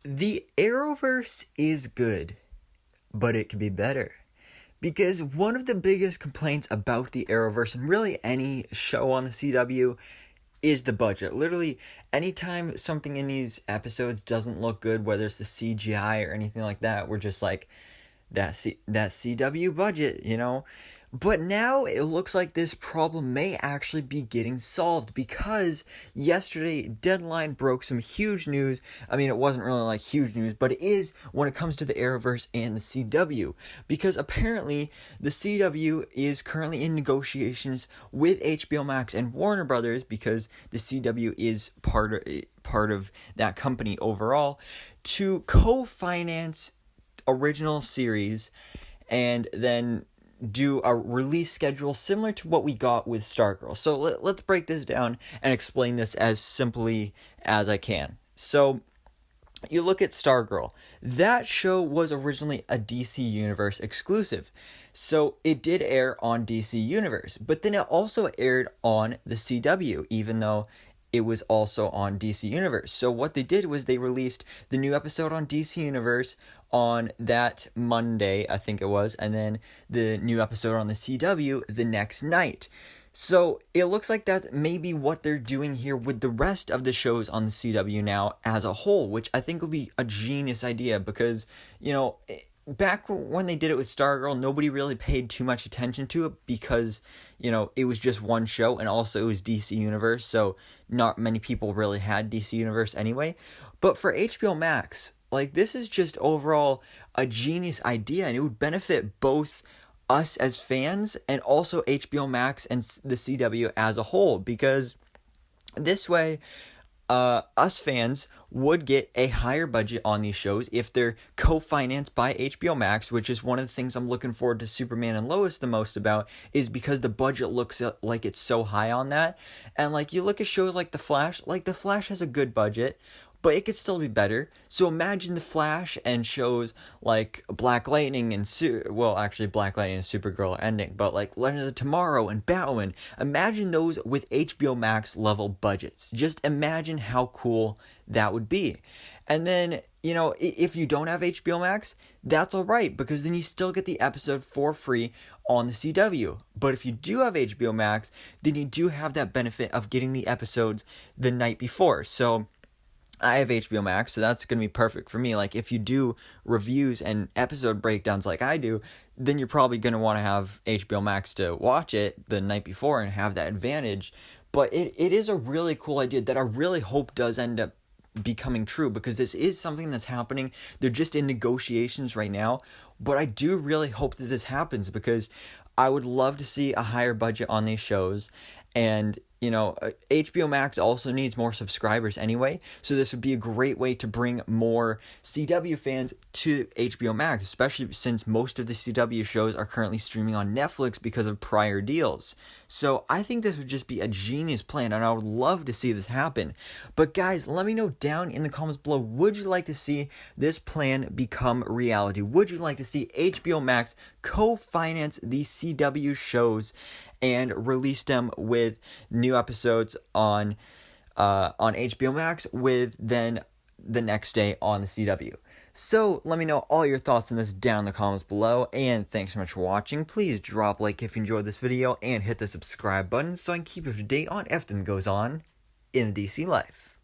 The Arrowverse is good, but it could be better. Because one of the biggest complaints about the Arrowverse, and really any show on the CW, is the budget. Literally, anytime something in these episodes doesn't look good, whether it's the CGI or anything like that, we're just like, that CW budget, you know? But now it looks like this problem may actually be getting solved, because yesterday Deadline broke some huge news. I mean, it wasn't really like huge news, but it is when it comes to the Arrowverse and the CW, because apparently the CW is currently in negotiations with HBO Max and Warner Brothers, because the CW is part of that company overall, to co-finance original series and then do a release schedule similar to what we got with Stargirl. So let's break this down and explain this as simply as I can. So you look at Stargirl. That show was originally a DC Universe exclusive. So it did air on DC Universe, but then it also aired on the CW, even though it was also on DC Universe. So what they did was they released the new episode on DC Universe on that Monday, I think it was, and then the new episode on the CW the next night. So it looks like that may be what they're doing here with the rest of the shows on the CW now as a whole, which I think would be a genius idea, because, you know, back when they did it with Stargirl, nobody really paid too much attention to it because, you know, it was just one show, and also it was DC Universe, so not many people really had DC Universe anyway. But for HBO Max, like, this is just overall a genius idea, and it would benefit both us as fans and also HBO Max and the CW as a whole, because this way us fans would get a higher budget on these shows if they're co-financed by HBO Max, which is one of the things I'm looking forward to Superman and Lois the most about, is because the budget looks like it's so high on that. And like, you look at shows like The Flash has a good budget, but it could still be better. So imagine The Flash and shows like Black Lightning and Black Lightning and Supergirl are ending, but like Legends of Tomorrow and Batwoman. Imagine those with HBO Max level budgets. Just imagine how cool that would be. And then, you know, if you don't have HBO Max, that's all right, because then you still get the episode for free on the CW. But if you do have HBO Max, then you do have that benefit of getting the episodes the night before. So I have HBO Max, so that's going to be perfect for me. Like, if you do reviews and episode breakdowns like I do, then you're probably going to want to have HBO Max to watch it the night before and have that advantage. But it is a really cool idea that I really hope does end up becoming true, because this is something that's happening. They're just in negotiations right now, but I do really hope that this happens, because I would love to see a higher budget on these shows. And, you know, HBO Max also needs more subscribers anyway, so this would be a great way to bring more CW fans to HBO Max, especially since most of the CW shows are currently streaming on Netflix because of prior deals. So I think this would just be a genius plan, and I would love to see this happen. But guys, let me know down in the comments below, would you like to see this plan become reality? Would you like to see HBO Max co-finance these CW shows and release them with new episodes on HBO Max, with then the next day on the CW? So let me know all your thoughts on this down in the comments below, and thanks so much for watching. Please drop a like if you enjoyed this video, and hit the subscribe button so I can keep you up to date on everything that goes on in the DC life.